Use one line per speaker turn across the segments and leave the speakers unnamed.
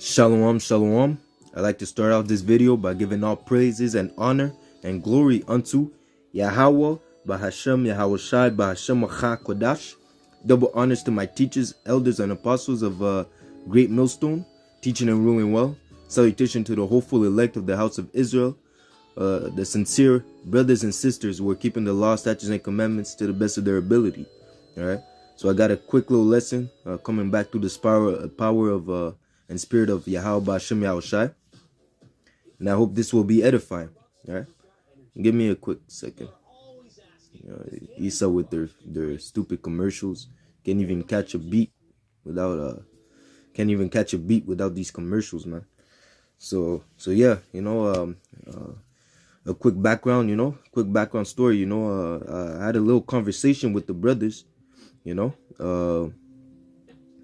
Shalom, shalom. I'd like to start off this video by giving all praises and honor and glory unto Yahweh, Bahashem, Yahweh Shai, Bahashem Acha Kodash. Double honors to my teachers, elders, and apostles of Great Millstone, teaching and ruling well. Salutation to the hopeful elect of the house of Israel, the sincere brothers and sisters who are keeping the law, statutes, and commandments to the best of their ability. All right. So I got a quick little lesson coming back to the power of and spirit of Yahweh Hashem Yahweh Shai. And I hope this will be edifying. All right. Give me a quick second. Isa with their stupid commercials can't even catch a beat without these commercials, man. So yeah, a quick background, quick background story. I had a little conversation with the brothers. I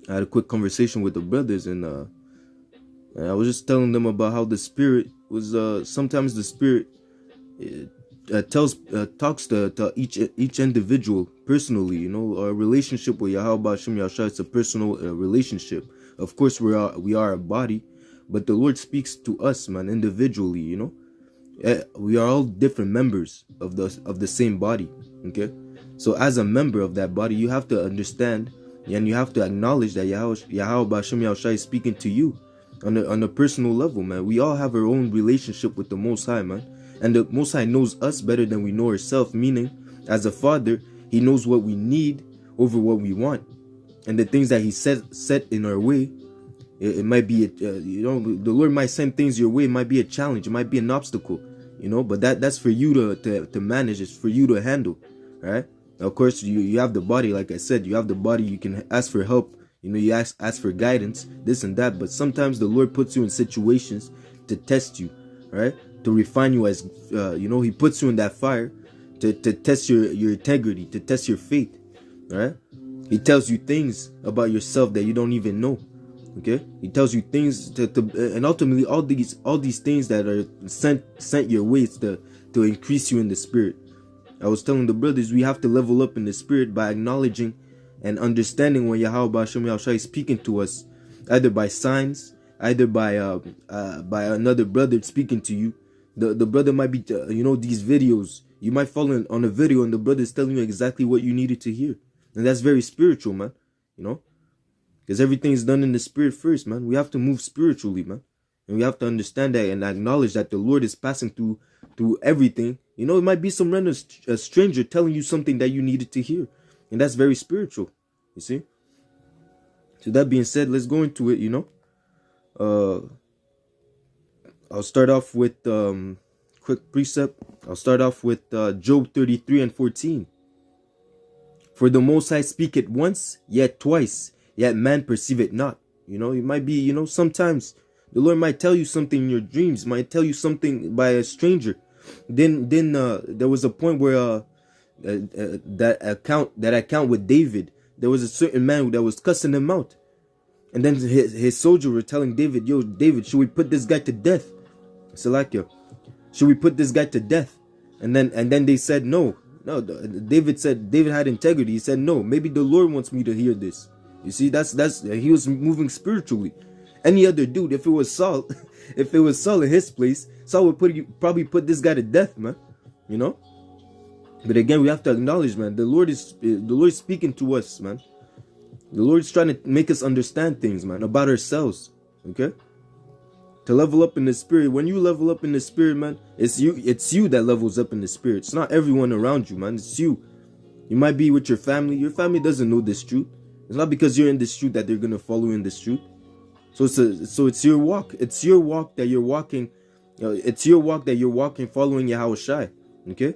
had a quick conversation with the brothers, and I was just telling them about how the spirit was. Sometimes the spirit talks to each individual personally. A relationship with Yahweh Hashem Yahweh Shai, it's a personal relationship. Of course, we are a body, but the Lord speaks to us, man, individually. We are all different members of the same body. Okay, so as a member of that body, you have to understand and you have to acknowledge that Yahweh Hashem Yahweh Shai is speaking to you on a personal level, man. We all have our own relationship with the Most High, man. And the Most High knows us better than we know ourselves, meaning, as a father, He knows what we need over what we want. And the things that He set in our way, it might be, the Lord might send things your way. It might be a challenge. It might be an obstacle, but that's for you to manage. It's for you to handle, all right? Of course, you have the body, like I said, you have the body. You can ask for help. You ask for guidance, this and that. But sometimes the Lord puts you in situations to test you, right? To refine you as, He puts you in that fire to test your integrity, to test your faith, right? He tells you things about yourself that you don't even know, okay? He tells you things and ultimately all these things that are sent your way to increase you in the spirit. I was telling the brothers we have to level up in the spirit by acknowledging and understanding when Yahweh Hashem Yahweh Shai is speaking to us, either by signs, either by another brother speaking to you. The brother might be, these videos. You might fall on a video and the brother is telling you exactly what you needed to hear. And that's very spiritual, man. Because everything is done in the spirit first, man. We have to move spiritually, man. And we have to understand that and acknowledge that the Lord is passing through everything. It might be some random stranger telling you something that you needed to hear. And that's very spiritual, you see. So that being said, let's go into it, I'll start off with quick precept. I'll start off with Job 33 and 14. For the Most High speaketh once, yet twice, yet man perceive it not. It might be, sometimes the Lord might tell you something in your dreams, might tell you something by a stranger. Then there was a point where that account with David, there was a certain man that was cussing him out. And then his soldier were telling David, yo, David, should we put this guy to death? Salakia, should we put this guy to death? And then they said no. David had integrity. He said no, maybe the Lord wants me to hear this. You see, that's he was moving spiritually. Any other dude, if it was Saul in his place, Saul would probably put this guy to death, man. But again, we have to acknowledge, man, the Lord is speaking to us, man. The Lord is trying to make us understand things, man, about ourselves, okay? To level up in the spirit. When you level up in the spirit, man, it's you that levels up in the spirit. It's not everyone around you, man. It's you. You might be with your family. Your family doesn't know this truth. It's not because you're in this truth that they're gonna follow in this truth. So it's your walk. It's your walk that you're walking. It's your walk that you're walking, following Yahweh Shai, okay?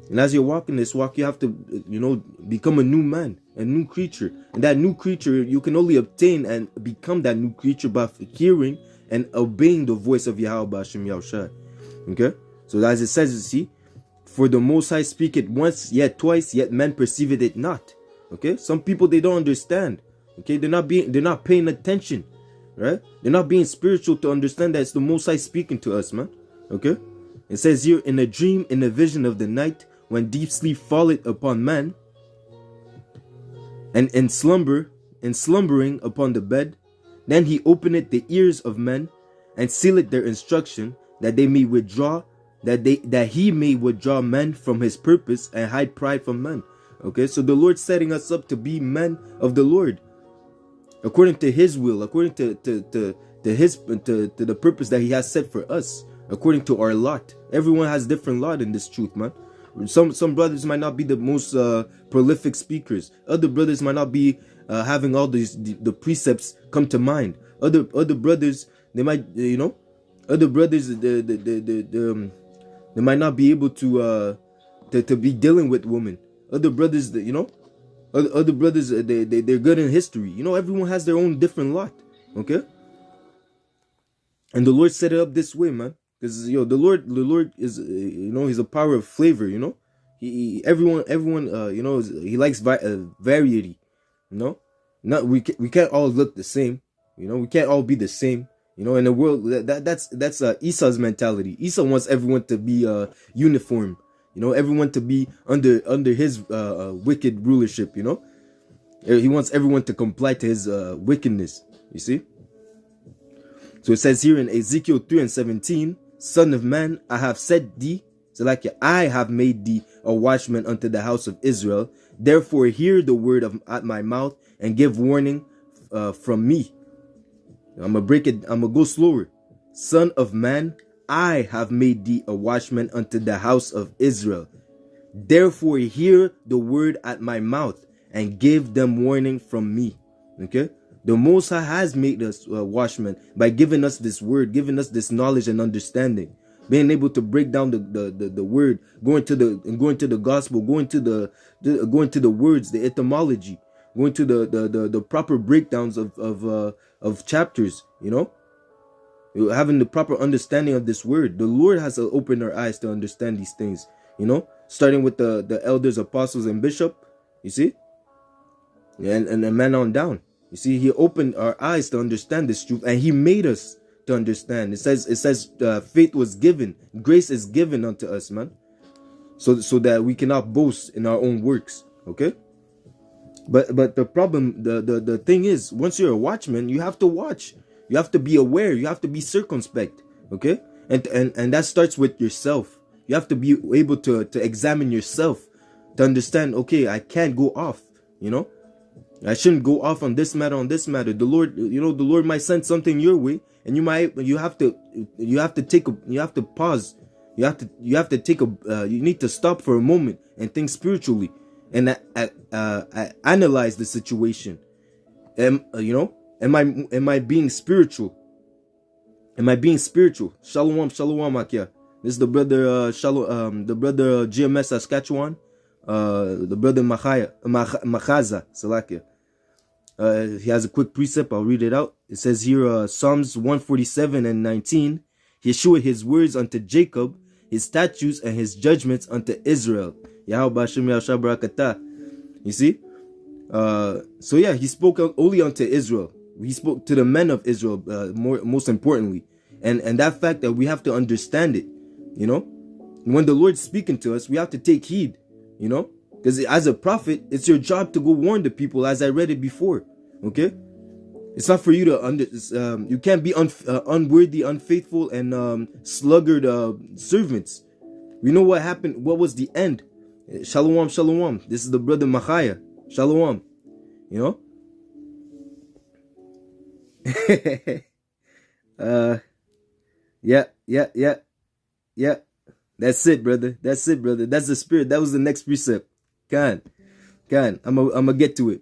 And as you're walking this walk, you have to, become a new man, a new creature. And that new creature, you can only obtain and become that new creature by hearing and obeying the voice of Yahweh Hashem Yahweh Shai. Okay? So as it says, you see, for the Most High speaketh once, yet twice, yet man perceiveth it not. Okay? Some people, they don't understand. Okay? They're not paying attention. Right? They're not being spiritual to understand that it's the Most High speaking to us, man. Okay? It says here, in a dream, in a vision of the night, when deep sleep falleth upon man, and in slumbering upon the bed, Then he openeth the ears of men, and sealeth their instruction, that they may withdraw, that he may withdraw men from his purpose, and hide pride from men. Okay, so the Lord's setting us up to be men of the Lord, according to his will, according to the purpose that he has set for us, according to our lot. Everyone has different lot in this truth, man. Some brothers might not be the most prolific speakers. Other brothers might not be having all the precepts come to mind. Other brothers, they might, other brothers, they might not be able to be dealing with women. Other brothers, other brothers, they're good in history. Everyone has their own different lot. Okay, and the Lord set it up this way, man. Because the Lord is, he's a power of flavor. Everyone, he likes variety. We can't all look the same. We can't all be the same. In the world, that's Esau's mentality. Esau wants everyone to be uniform. Everyone to be under his wicked rulership. He wants everyone to comply to his wickedness. You see. So it says here in Ezekiel 3:17, Son of man, I have set thee, so like I have made thee a watchman unto the house of Israel. Therefore hear the word at my mouth, and give warning from me. I'm gonna go slower. Son of man, I have made thee a watchman unto the house of Israel. Therefore hear the word at my mouth, and give them warning from me. Okay? The Most High has made us watchmen by giving us this word, giving us this knowledge and understanding, being able to break down the word, going to the gospel, going to the words, the etymology, going to the proper breakdowns of chapters. Having the proper understanding of this word. The Lord has to open our eyes to understand these things. Starting with the elders, apostles, and bishop. You see, and the man on down. You see, he opened our eyes to understand this truth, and he made us to understand. It says faith was given, grace is given unto us, man, so that we cannot boast in our own works. Okay, but the problem, the thing is, once you're a watchman, you have to watch, you have to be aware, you have to be circumspect. Okay, and that starts with yourself. You have to be able to examine yourself, to understand. Okay, I can't go off. I shouldn't go off on this matter, The Lord, the Lord might send something your way, and you have to pause. You need to stop for a moment and think spiritually, and analyze the situation. Am I being spiritual? Am I being spiritual? Shalom, Akia. This is the brother the brother GMS Saskatchewan. The brother Machaza Salakia. He has a quick precept. I'll read it out. It says here, Psalms 147:19. Yeshua his words unto Jacob, his statutes and his judgments unto Israel. You see? So yeah, he spoke only unto Israel. He spoke to the men of Israel, most importantly. And that fact that we have to understand it, when the Lord's speaking to us, we have to take heed. Because as a prophet, it's your job to go warn the people, as I read it before. Okay, it's not for you to you can't be unworthy, unfaithful, and sluggard servants. We know what happened. What was the end? Shalom. This is the brother Machaya. Shalom. Yeah. That's it, brother. That's the spirit. That was the next precept. I'm gonna get to it.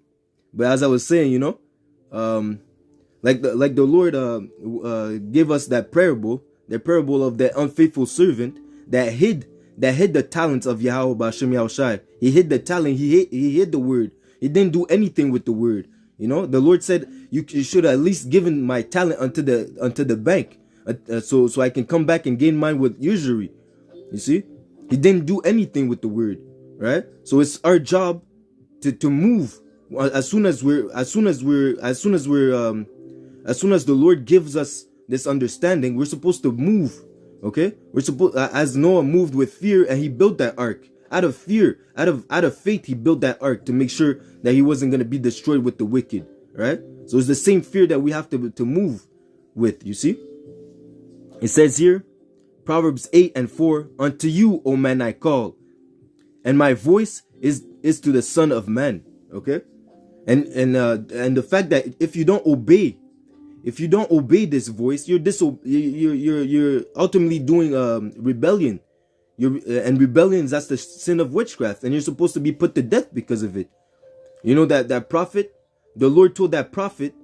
But as I was saying, like the Lord gave us that parable of that unfaithful servant that hid the talents of Yahweh B'Shem Yahushai. He hid the talent. He hid the word. He didn't do anything with the word. The Lord said, you should at least given my talent unto the bank, so I can come back and gain mine with usury. You see, he didn't do anything with the word, right? So it's our job to move as soon as the Lord gives us this understanding. We're supposed to move. Okay, we're supposed, as Noah moved with fear, and he built that ark out of fear, out of faith. He built that ark to make sure that he wasn't going to be destroyed with the wicked, right? So it's the same fear that we have to move with, you see. It says here, Proverbs 8:4, unto you, O man, I call, and my voice is to the Son of Man. Okay, and the fact that if you don't obey this voice, you're ultimately doing rebellion. And rebellion, that's the sin of witchcraft, and you're supposed to be put to death because of it. You know that prophet, the Lord told that prophet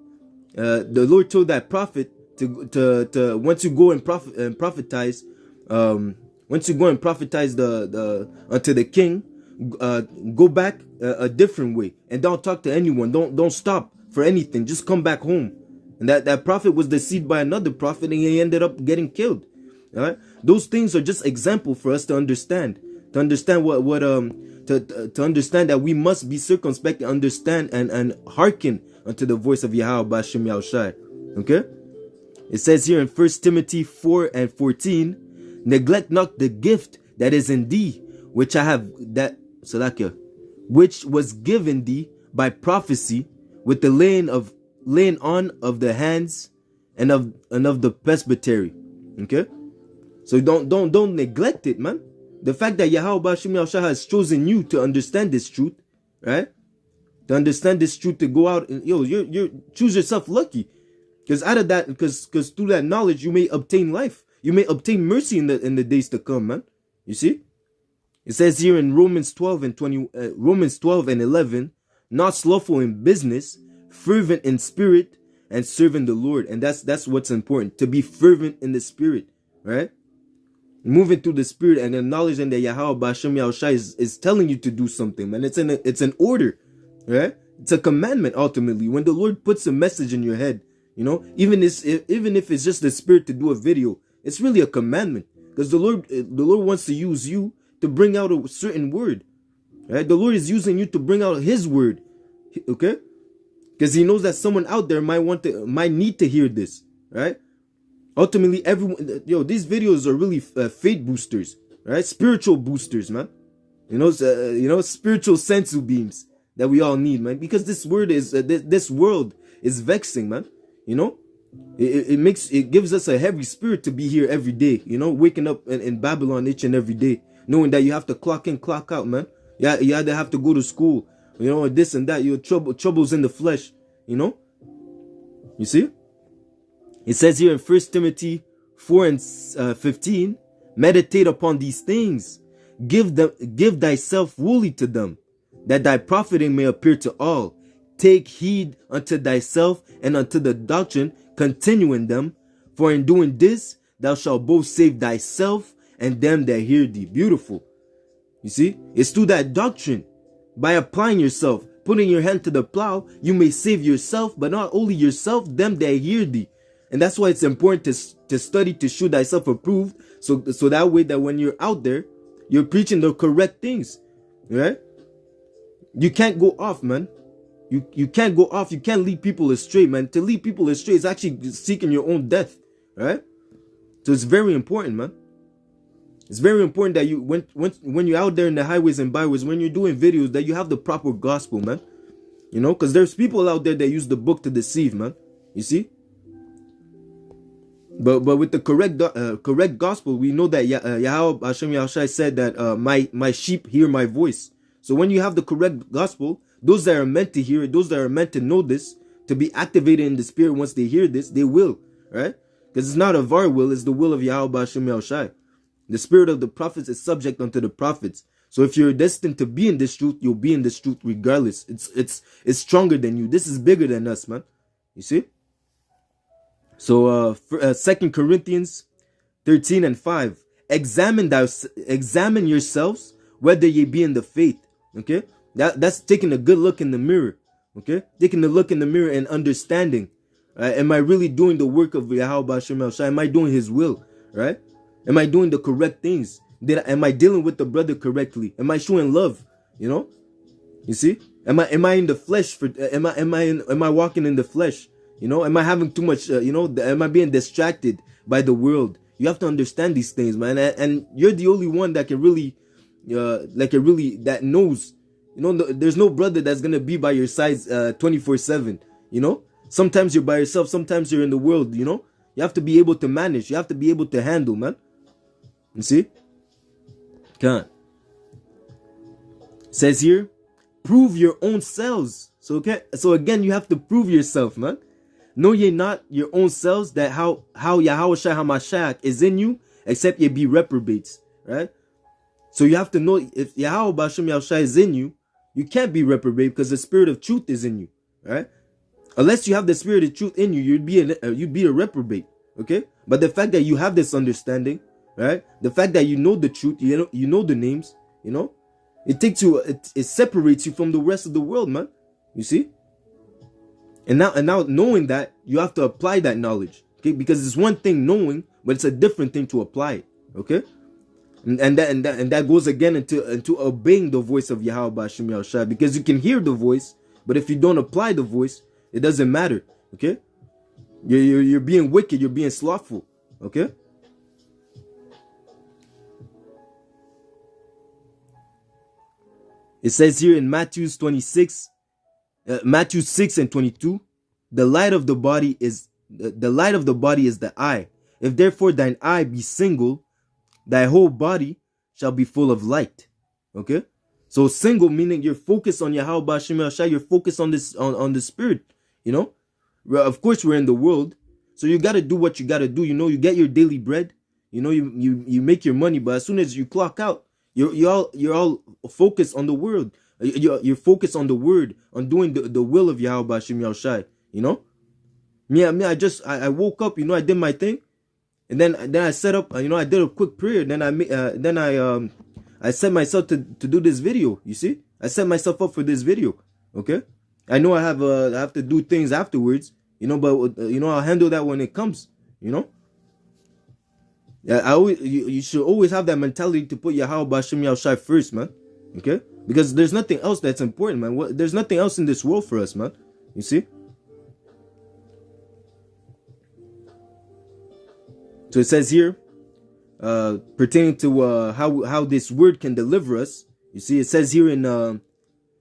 to once you go and prophetize, once you go and prophetize unto the king, go back a different way and don't talk to anyone. Don't stop for anything. Just come back home. And that prophet was deceived by another prophet, and he ended up getting killed. All right, those things are just example for us to understand to understand that we must be circumspect and understand and hearken unto the voice of Yahweh Bashim Yahushai. Okay, it says here in 1 Timothy 4:14, neglect not the gift that is in thee, which which was given thee by prophecy with the laying on of the hands and of the presbytery. Okay, so don't neglect it, man. The fact that Yahweh Bashim Yahushua has chosen you to understand this truth, right? To understand this truth, to go out and you choose yourself lucky, because out of that, because through that knowledge you may obtain life, you may obtain mercy in the days to come, man. You see, it says here in Romans 12:11, not slothful in business, fervent in spirit, and serving the Lord. And that's what's important, to be fervent in the spirit, right? Moving through the spirit and acknowledging that Yahweh Bashim Yahushai is telling you to do something, man. It's an order, right? It's a commandment ultimately. When the Lord puts a message in your head, even if it's just the spirit to do a video, it's really a commandment, because the Lord wants to use you to bring out a certain word, right? The Lord is using you to bring out His word, okay? Because He knows that someone out there might need to hear this, right? Ultimately, everyone, these videos are really faith boosters, right? Spiritual boosters, man. Spiritual sensu beams that we all need, man. Because this world is vexing, man. It gives us a heavy spirit to be here every day. Waking up in Babylon each and every day, knowing that you have to clock in, clock out, man. Yeah, you either have to go to school, this and that. Your troubles in the flesh, You see. It says here in 1 Timothy 4:15, meditate upon these things, give thyself wholly to them, that thy profiting may appear to all. Take heed unto thyself and unto the doctrine, continue in them, for in doing this thou shalt both save thyself and them that hear thee. Beautiful. You see, it's through that doctrine, by applying yourself, putting your hand to the plow, you may save yourself, but not only yourself, them that hear thee. And that's why it's important to study to show thyself approved, so that way that when you're out there, you're preaching the correct things, right? You can't go off, man. You can't go off. You can't lead people astray, man. To lead people astray is actually seeking your own death, right? So it's very important, man. It's very important that when you're out there in the highways and byways, when you're doing videos, that you have the proper gospel, man. Because there's people out there that use the book to deceive, man. You see. But with the correct gospel, we know that Yahweh Hashem Yahushai said that my sheep hear my voice. So when you have the correct gospel, those that are meant to hear it, those that are meant to know this, to be activated in the spirit, once they hear this, they will, right? Because it's not of our will, it's the will of Yahweh Hashem Yahushai. The spirit of the prophets is subject unto the prophets. So if you're destined to be in this truth, you'll be in this truth regardless. It's stronger than you. This is bigger than us, man. You see? So 2 Corinthians 13:5, examine yourselves whether ye be in the faith. Okay, that's taking a good look in the mirror. Okay, taking a look in the mirror and understanding. Am I really doing the work of Yahweh Bashim Yahushua? Am I doing His will? Right? Am I doing the correct things? Am I dealing with the brother correctly? Am I showing love? You see? Am I in the flesh? Am I walking in the flesh? Am I having too much, am I being distracted by the world? You have to understand these things, man. And you're the only one that can really, that knows, there's no brother that's going to be by your side 24/7, Sometimes you're by yourself, sometimes you're in the world, you know. You have to be able to manage. You have to be able to handle, man. You see? Can't. Says here, prove your own selves. So again, you have to prove yourself, man. Know ye not your own selves that how Yahweh Shai HaMashiach is in you, except ye be reprobates, right? So you have to know if Yahweh Bashem Yahushai is in you, you can't be reprobate because the spirit of truth is in you, right? Unless you have the spirit of truth in you, you'd be a reprobate, okay? But the fact that you have this understanding, right? The fact that you know the truth, you know the names, you know, it separates you from the rest of the world, man. You see? And now knowing that, you have to apply that knowledge, okay? Because it's one thing knowing, but it's a different thing to apply it, okay? And that goes again into obeying the voice of Yahweh B'Hashem Yahushua, because you can hear the voice, but if you don't apply the voice, it doesn't matter, okay? You're being wicked, you're being slothful, okay? It says here in Matthew 6 and 22, the light of the body is the eye. If therefore thine eye be single, thy whole body shall be full of light. Okay, so single meaning you're focused on Yahweh B'Hashem Yahushua, you're focused on this on the spirit. You know, of course we're in the world, so you got to do what you got to do. You know, you get your daily bread. You know, you make your money, but as soon as you clock out, you're all focused on the world. You're focused on the word, on doing the will of Yahweh B'Hashem Yahushua. You know, I woke up. You know, I did my thing. And then I set up, you know, I did a quick prayer. Then I set myself to do this video. You see, I set myself up for this video. Okay, I know I have to do things afterwards. You know, but you know, I'll handle that when it comes. You know, you should always have that mentality to put Yahweh B'Hashem Yahushua first, man. Okay, because there's nothing else that's important, man. There's nothing else in this world for us, man. You see. So it says here, pertaining to how this word can deliver us. You see, it says here in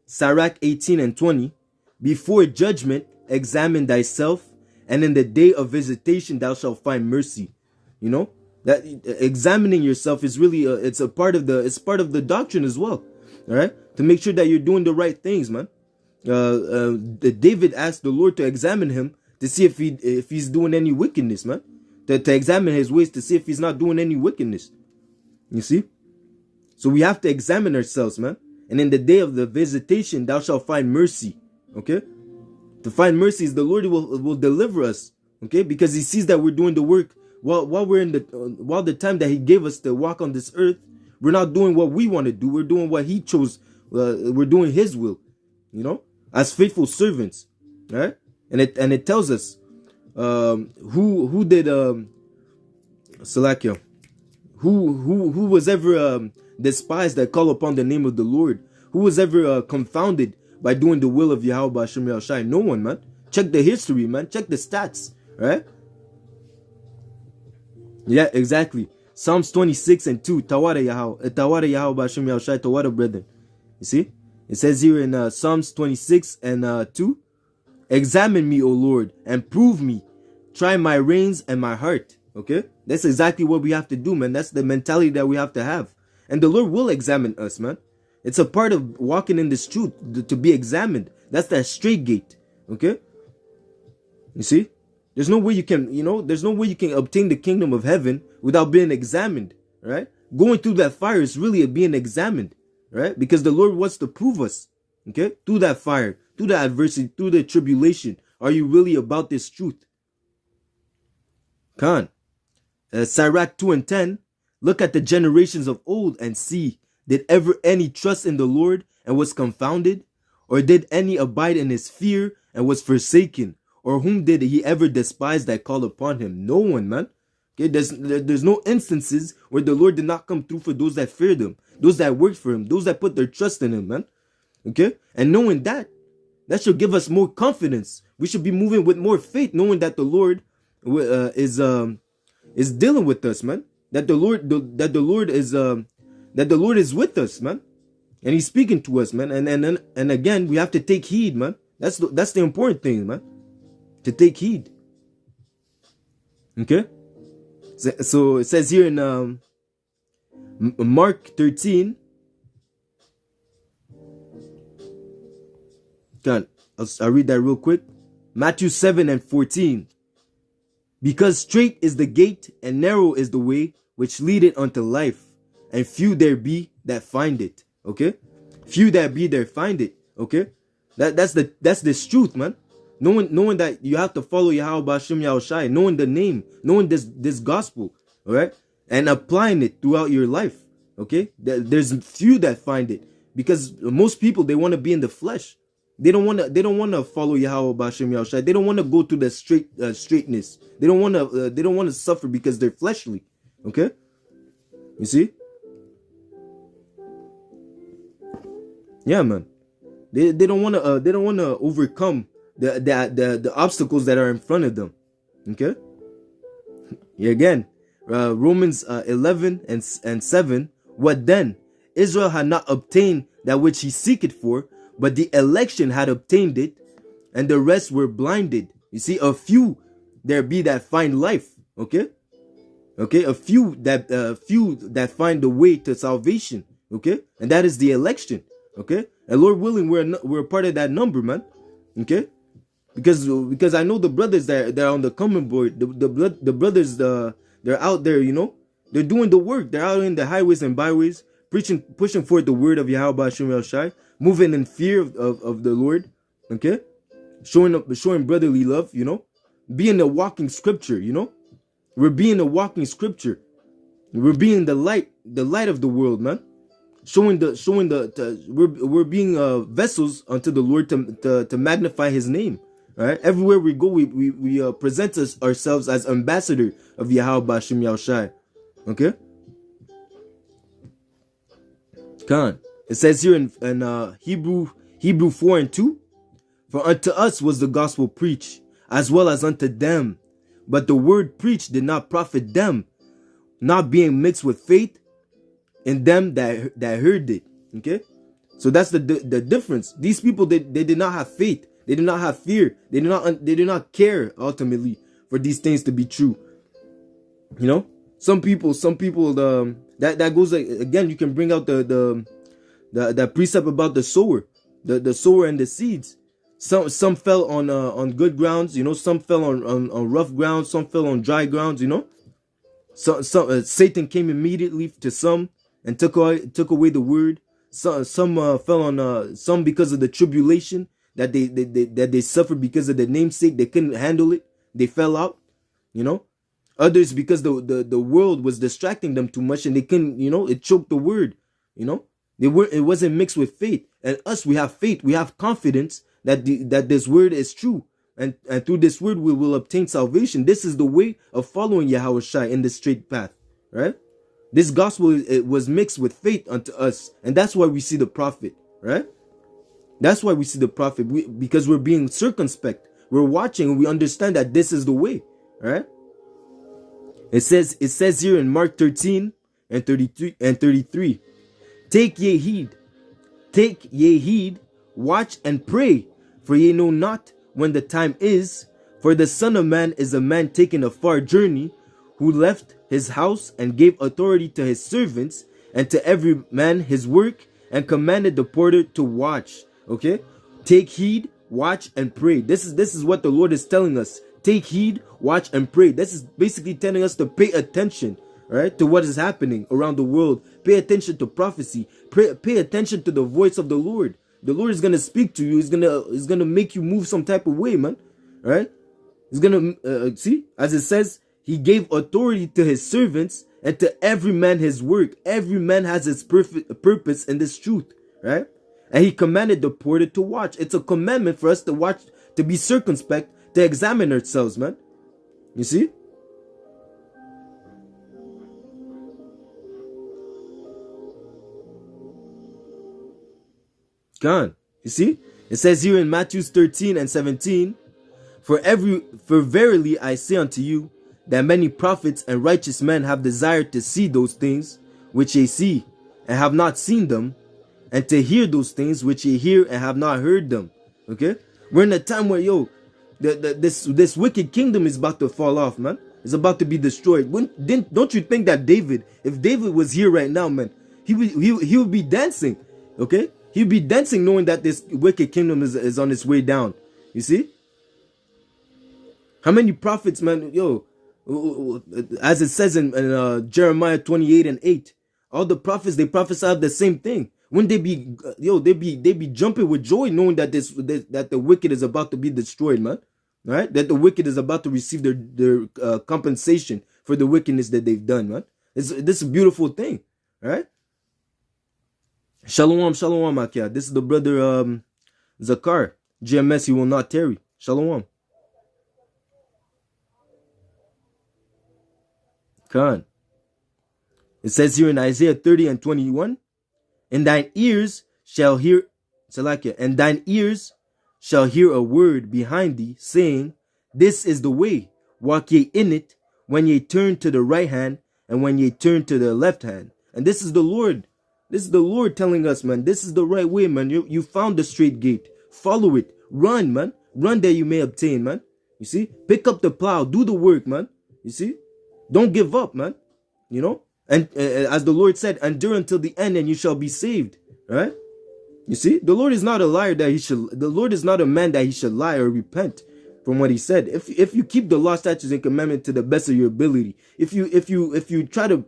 Sirach 18 and 20, before judgment, examine thyself, and in the day of visitation, thou shalt find mercy. You know, that examining yourself is really it's part of the doctrine as well. All right, to make sure that you're doing the right things, man. David asked the Lord to examine him to see if he's doing any wickedness, man. To examine his ways to see if he's not doing any wickedness. You see? So we have to examine ourselves, man. And in the day of the visitation, thou shalt find mercy. Okay? To find mercy is the Lord will deliver us. Okay? Because he sees that we're doing the work while we're in while the time that he gave us to walk on this earth, we're not doing what we want to do. We're doing what he chose. We're doing his will. You know? As faithful servants. Right? And it tells us who did Salakia, who was ever despised that call upon the name of the Lord, who was ever confounded by doing the will of Yahweh B'Hashem Yahushua? No one, man. Check the history, man. Check the stats, right? Yeah, exactly. Psalms 26 and 2, Tawara Yahweh B'Hashem Yahushua, Tawara brethren. You see, it says here in Psalms 26 and 2, examine me, O Lord, and prove me. Try my reins and my heart. Okay? That's exactly what we have to do, man. That's the mentality that we have to have. And the Lord will examine us, man. It's a part of walking in this truth, to be examined. That's that straight gate. Okay? You see? There's no way you can, there's no way you can obtain the kingdom of heaven without being examined. Right? Going through that fire is really being examined. Right? Because the Lord wants to prove us. Okay? Through that fire, through the adversity, through the tribulation. Are you really about this truth? Khan. Sirach 2 and 10. Look at the generations of old and see, did ever any trust in the Lord and was confounded? Or did any abide in his fear and was forsaken? Or whom did he ever despise that called upon him? No one, man. Okay, there's no instances where the Lord did not come through for those that feared him, those that worked for him, those that put their trust in him, man. Okay, and knowing that should give us more confidence. We should be moving with more faith, knowing that the Lord is dealing with us, man. That the Lord is with us, man, and He's speaking to us, man. And again, we have to take heed, man. That's the important thing, man. To take heed. Okay? So it says here in Mark 13. God, I'll read that real quick. Matthew 7 and 14. Because straight is the gate and narrow is the way which leadeth unto life, and few there be that find it. Okay? Few that be there find it. Okay? That's this truth, man. Knowing that you have to follow Yahweh Bashim Yahushai, knowing the name, knowing this gospel, all right, and applying it throughout your life. Okay? There's few that find it, because most people, they want to be in the flesh. They don't want to follow Yahweh Bashim Yahushai. They don't want to go to the straightness. They don't want to suffer because they're fleshly. Okay? You see? Yeah, man. They don't want to overcome the obstacles that are in front of them. Okay? Yeah, again, Romans 11 and 7. What then? Israel had not obtained that which he seeketh for, but the election had obtained it, and the rest were blinded. You see, a few there be that find life. Okay? Okay, a few that find the way to salvation. Okay? And that is the election. Okay? And Lord willing, we're a part of that number, man. Okay? Because I know the brothers that are on the coming board, the brothers, they're out there, you know, they're doing the work. They're out in the highways and byways, pushing forth the word of Yahweh Hashem Shai, moving in fear of the Lord. Okay? Showing brotherly love, you know, being a walking scripture, you know. We're being a walking scripture. We're being the light of the world, man. We're being vessels unto the Lord to magnify His name. All right. Everywhere we go, we present ourselves as ambassador of Yahweh Bashim Yahushai. Okay. Khan. It says here in Hebrew 4 and 2, for unto us was the gospel preached, as well as unto them. But the word preached did not profit them, not being mixed with faith in them that heard it. Okay, so that's the difference. These people, they did not have faith. They did not have fear. They did not care ultimately for these things to be true. You know, some people that goes again. You can bring out the precept about the sower, the sower and the seeds. Some fell on good grounds, you know. Some fell on rough grounds. Some fell on dry grounds, you know. So Satan came immediately to some and took away the word. Some fell on some because of the tribulation that they suffered because of the namesake. They couldn't handle it. They fell out, you know. Others because the world was distracting them too much and they couldn't, you know. It choked the word, you know. It wasn't mixed with faith. And us, we have faith. We have confidence that this word is true, and through this word we will obtain salvation. This is the way of following Yahweh Shai in the straight path, right? This gospel, it was mixed with faith unto us, and that's why we see the prophet, right? That's why we see the prophet, because we're being circumspect. We're watching and we understand that this is the way, right? It says here in Mark 13 and 33, take ye heed, watch and pray, for ye know not when the time is. For the Son of Man is a man taking a far journey, who left his house and gave authority to his servants, and to every man his work, and commanded the porter to watch. Okay, take heed, watch and pray. This is what the Lord is telling us. Take heed, watch and pray. This is basically telling us to pay attention, right, to what is happening around the world. Pay attention to prophecy. Pay attention to the voice of the Lord. The Lord is gonna speak to you. He's gonna make you move some type of way, man. Right? He's gonna see, as it says, He gave authority to His servants, and to every man his work. Every man has his purpose in this truth, right? And He commanded the porter to watch. It's a commandment for us to watch, to be circumspect, to examine ourselves, man. You see? God, you see? It says here in Matthew 13 and 17, For verily I say unto you, that many prophets and righteous men have desired to see those things which ye see, and have not seen them, and to hear those things which ye hear and have not heard them. Okay? We're in a time where, This wicked kingdom is about to fall off, man. It's about to be destroyed. Don't you think that David, if David was here right now, man, he would be dancing, okay? He'd be dancing knowing that this wicked kingdom is on its way down. You see? How many prophets, man, yo, as it says in Jeremiah 28:8, all the prophets, they prophesy the same thing. When they be, they be jumping with joy knowing that that the wicked is about to be destroyed, man. Right? That the wicked is about to receive their compensation for the wickedness that they've done, man. This is a beautiful thing, right? Shalom, shalom, Akia. This is the brother Zakar. GMS, he will not tarry. Shalom. Khan. It says here in Isaiah 30:21, and thine ears shall hear, Salakia, and thine ears shall hear a word behind thee, saying, this is the way, walk ye in it, when ye turn to the right hand, and when ye turn to the left hand. And this is the Lord. This is the Lord telling us, man, this is the right way, man. You found the straight gate. Follow it. Run, man. Run that you may obtain, man. You see? Pick up the plow. Do the work, man. You see? Don't give up, man. You know? And as the Lord said, endure until the end and you shall be saved. Right? You see? The Lord is not a liar that he should, the Lord is not a man that he should lie or repent from what he said. If you keep the law, statutes, and commandments to the best of your ability, if you try to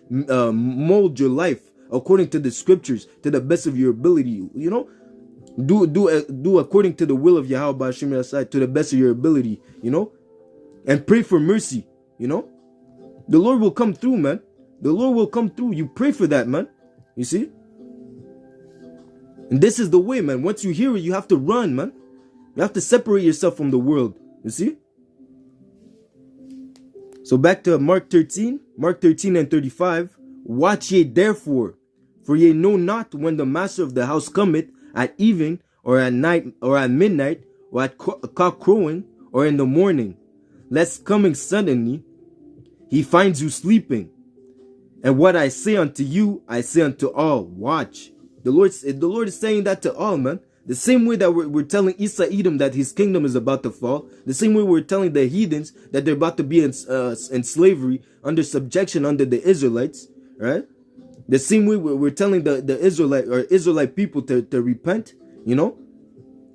mold your life according to the scriptures to the best of your ability, you know, do according to the will of Yahweh Hashem Yasai to the best of your ability, you know, and pray for mercy, you know, the Lord will come through, man. The Lord will come through. You pray for that, man. You see? And this is the way, man. Once you hear it, you have to run, man. You have to separate yourself from the world. You see? So back to Mark 13:35. Watch ye therefore, for ye know not when the master of the house cometh, at even, or at night, or at midnight, or at cock crowing, or in the morning, lest coming suddenly he finds you sleeping. And what I say unto you, I say unto all, watch. The Lord is saying that to all, man. The same way that we're telling Isa Edom that his kingdom is about to fall, the same way we're telling the heathens that they're about to be in slavery, under subjection under the Israelites, right? The same way we're telling the Israelite people to repent, you know?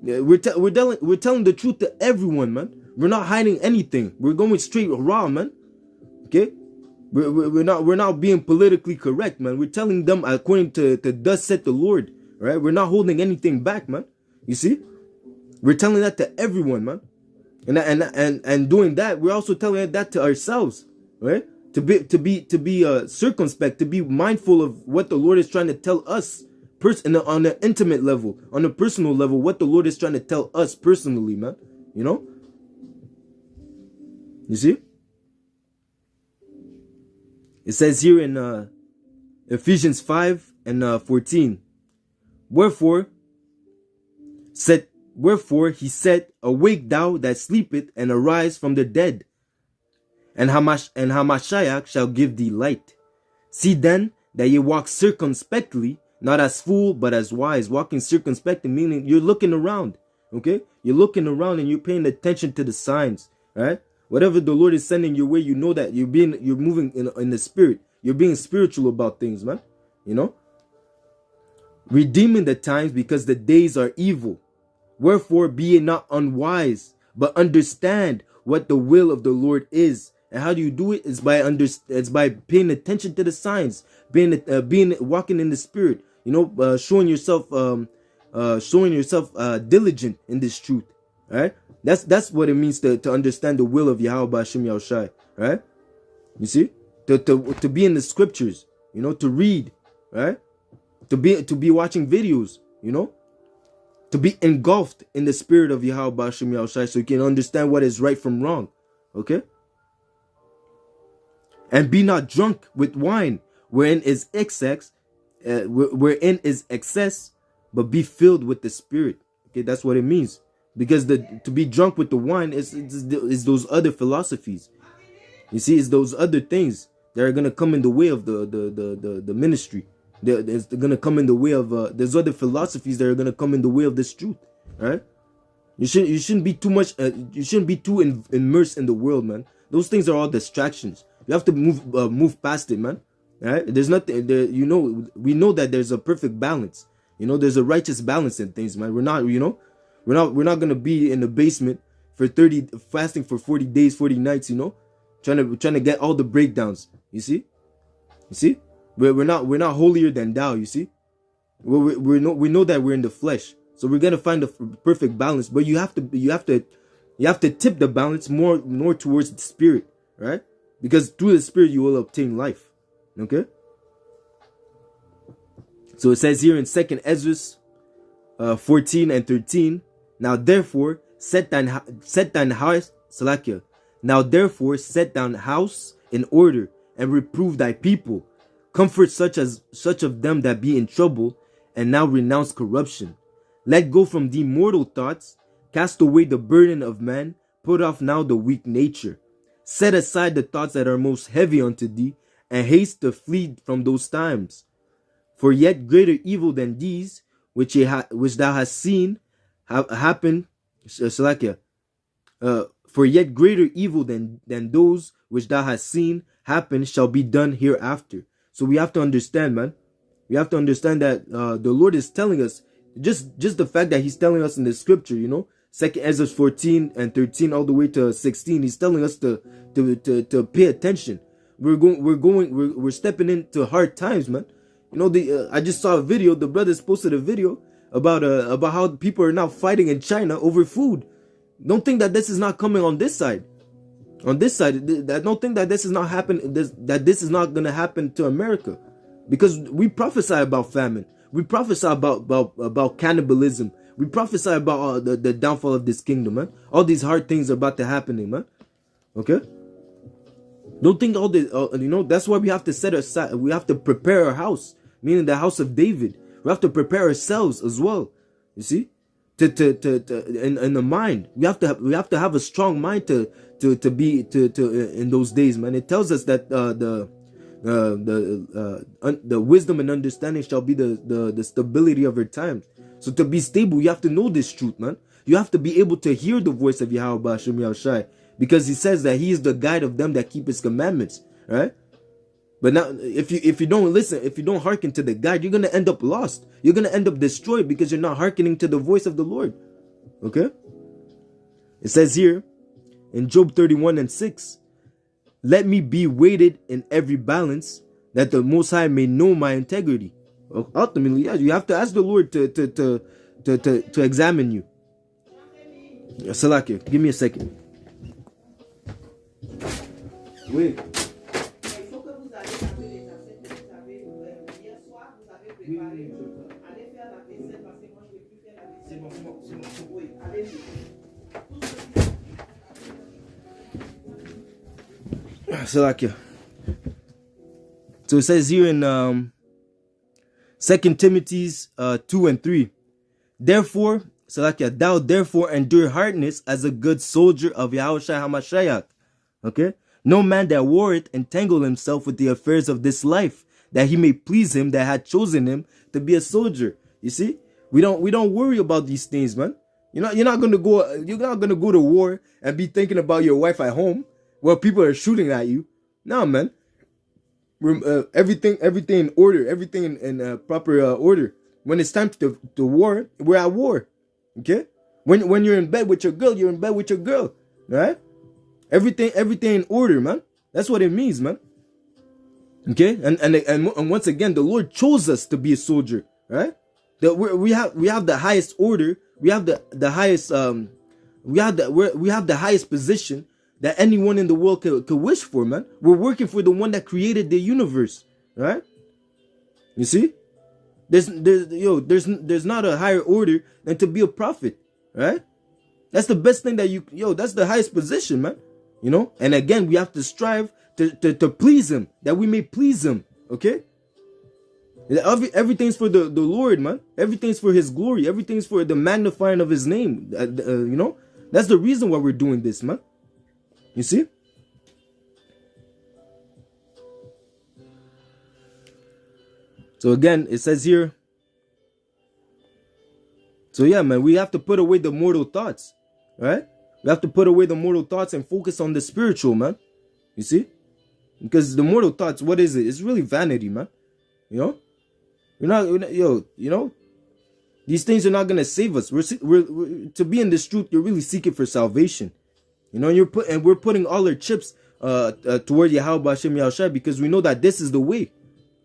We're telling the truth to everyone, man. We're not hiding anything. We're going straight raw, man. Okay? We're not being politically correct, man. We're telling them according to thus said the Lord, right? We're not holding anything back, man. You see? We're telling that to everyone, man. And doing that, we're also telling that to ourselves, right? To be circumspect, to be mindful of what the Lord is trying to tell us on an intimate level, on a personal level, what the Lord is trying to tell us personally, man. You know? You see? It says here in Ephesians 5:14, wherefore he said, awake thou that sleepeth, and arise from the dead, and Hamashiach shall give thee light. See then that ye walk circumspectly, not as fool, but as wise. Walking circumspectly, meaning you're looking around, okay? You're looking around and you're paying attention to the signs, right? Whatever the Lord is sending your way, you know that you're moving in the spirit. You're being spiritual about things, man. You know? Redeeming the times, because the days are evil. Wherefore be ye not unwise, but understand what the will of the Lord is. And how do you do it? It's by paying attention to the signs, walking in the spirit. You know, showing yourself diligent in this truth. All right. That's what it means to understand the will of Yahweh Hashem Yahushai, right? You see, to be in the scriptures, you know, to read, right? To be watching videos, you know, to be engulfed in the spirit of Yahweh Hashem Yahushai, so you can understand what is right from wrong, okay? And be not drunk with wine, wherein is excess, but be filled with the Spirit. Okay, that's what it means. Because to be drunk with the wine is those other philosophies. You see, it's those other things that are gonna come in the way of the ministry. It's gonna come in the way of there's other philosophies that are gonna come in the way of this truth, right? You shouldn't be too much. You shouldn't be too immersed in the world, man. Those things are all distractions. You have to move past it, man. All right? There's nothing there. You know, we know that there's a perfect balance. You know, there's a righteous balance in things, man. We're not, you know, we're not gonna be in the basement for 30 fasting for 40 days, 40 nights. You know, trying to get all the breakdowns. You see, we're not holier than thou. You see, we know that we're in the flesh, so we're gonna find the perfect balance. But you have to tip the balance more towards the spirit, right? Because through the spirit you will obtain life. Okay. So it says here in 2 Ezra 14 and 13. Now therefore set thine house, Salakia. Now therefore set thine house in order and reprove thy people. Comfort such of them that be in trouble, and now renounce corruption. Let go from thee mortal thoughts, cast away the burden of man, put off now the weak nature. Set aside the thoughts that are most heavy unto thee, and haste to flee from those times. For yet greater evil than these, which thou hast seen happen, for yet greater evil than those which thou hast seen happen shall be done hereafter. So we have to understand, man. We have to understand that the Lord is telling us, just the fact that he's telling us in the scripture, you know, 2 Ezra 14 and 13 all the way to 16, he's telling us to pay attention. We're stepping into hard times, man. You know, I just saw a video. The brothers posted a video about how people are now fighting in China over food. Don't think that this is not coming on this side. On this side, I don't think that this is not happening. That this is not going to happen to America, because we prophesy about famine. We prophesy about cannibalism. We prophesy about the downfall of this kingdom, man. All these hard things are about to happen, man. Okay. Don't think all this. You know, that's why we have to set aside. We have to prepare our house, meaning the house of David. We have to prepare ourselves as well. You see, in the mind, we have to have a strong mind to be in those days, man. It tells us that the wisdom and understanding shall be the stability of our times. So to be stable, you have to know this truth, man. You have to be able to hear the voice of Yahweh Hashem Yahushai, because he says that he is the guide of them that keep his commandments, right? But now, if you don't listen, if you don't hearken to the guide, you're gonna end up lost. You're gonna end up destroyed because you're not hearkening to the voice of the Lord. Okay? It says here in Job 31 and 6, let me be weighted in every balance, that the Most High may know my integrity. Ultimately, yeah, you have to ask the Lord to examine you. Salakia, give me a second. Wait. Salakia. So it says here in 2 Timothy's 2 and 3. Therefore, Salakia, thou therefore endure hardness as a good soldier of Yahushua HaMashiach. Okay? No man that warreth entangle himself with the affairs of this life, that he may please him that had chosen him to be a soldier. You see? We don't worry about these things, man. You're not gonna go to war and be thinking about your wife at home while people are shooting at you. No, man. Everything in order, everything in proper order. When it's time to war, we're at war. Okay? When you're in bed with your girl, you're in bed with your girl. Right? Everything in order, man. That's what it means, man. Okay? And once again, the Lord chose us to be a soldier, right? We have the highest order. We have the highest we have the highest position that anyone in the world could wish for, man. We're working for the one that created the universe, right? You see? There's not a higher order than to be a prophet, right? That's the best thing that that's the highest position, man. You know? And again, we have to strive to please him, that we may please him, okay? Everything's for the Lord, man. Everything's for his glory. Everything's for the magnifying of his name. You know? That's the reason why we're doing this, man. You see? So again, it says here, So yeah, man, we have to put away the mortal thoughts, right? We have to put away the mortal thoughts and focus on the spiritual, man. You see? Because the mortal thoughts, what is it? It's really vanity, man. You know? These things are not going to save us. We're to be in this truth, you're really seeking for salvation. You know, we're putting all our chips toward Yahweh Hashem Yahushua, because we know that this is the way,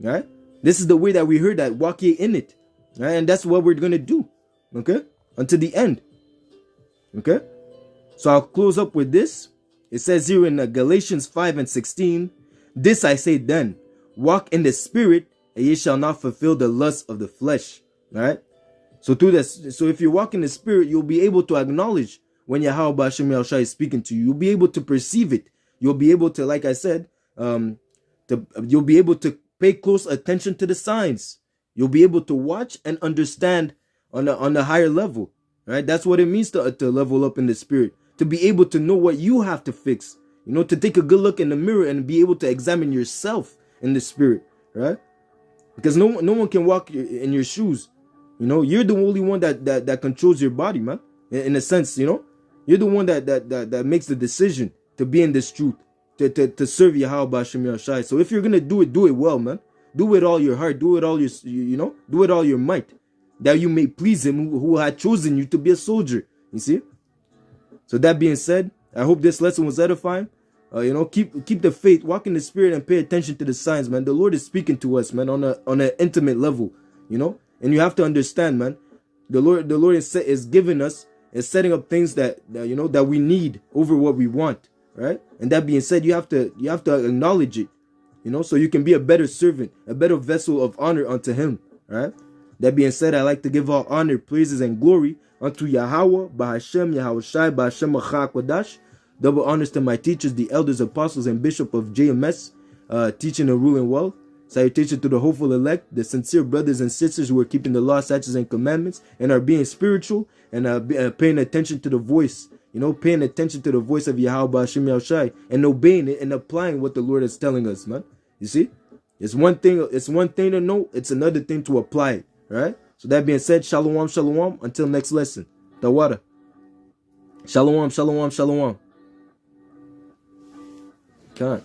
right? This is the way that we heard, that walk ye in it, right? And that's what we're going to do, okay? Until the end, okay? So I'll close up with this. It says here in Galatians 5:16, this I say then, walk in the spirit, and ye shall not fulfill the lust of the flesh, all right? So through this, so if you walk in the spirit, you'll be able to acknowledge when Yahweh Hashem Yahushua is speaking to you. You'll be able to perceive it. You'll be able to, like I said, you'll be able to pay close attention to the signs. You'll be able to watch and understand on a higher level, right? That's what it means to level up in the spirit. To be able to know what you have to fix, you know, to take a good look in the mirror and be able to examine yourself in the spirit, right? Because no one can walk in your shoes. You know, you're the only one that controls your body, man. In a sense, you know, you're the one that makes the decision to be in this truth, to serve Yahweh Hashem Yahushua. So if you're gonna do it well, man. Do it all your heart. Do it all do it all your might, that you may please Him who had chosen you to be a soldier. You see. So that being said, I hope this lesson was edifying. You know, keep the faith, walk in the spirit, and pay attention to the signs, man. The Lord is speaking to us, man, on an intimate level, you know. And you have to understand, man, the Lord is giving us, is setting up things that you know, that we need over what we want, right? And that being said, you have to acknowledge it, you know, so you can be a better servant, a better vessel of honor unto Him, right? That being said, I like to give all honor, praises, and glory unto Yahweh, Bahashem, Yahushai, Bahashem, Achakwadash. Double honors to my teachers, the elders, apostles, and bishop of JMS, teaching and ruling well. Salutation to the hopeful elect, the sincere brothers and sisters who are keeping the law, statutes, and commandments, and are being spiritual, and paying attention to the voice, you know, paying attention to the voice of Yahweh Hashem Yahushai, and obeying it and applying what the Lord is telling us, man. You see? It's one thing to know, it's another thing to apply it, right? So that being said, shalom, shalom. Until next lesson. Tawada. Shalom, shalom, shalom. God.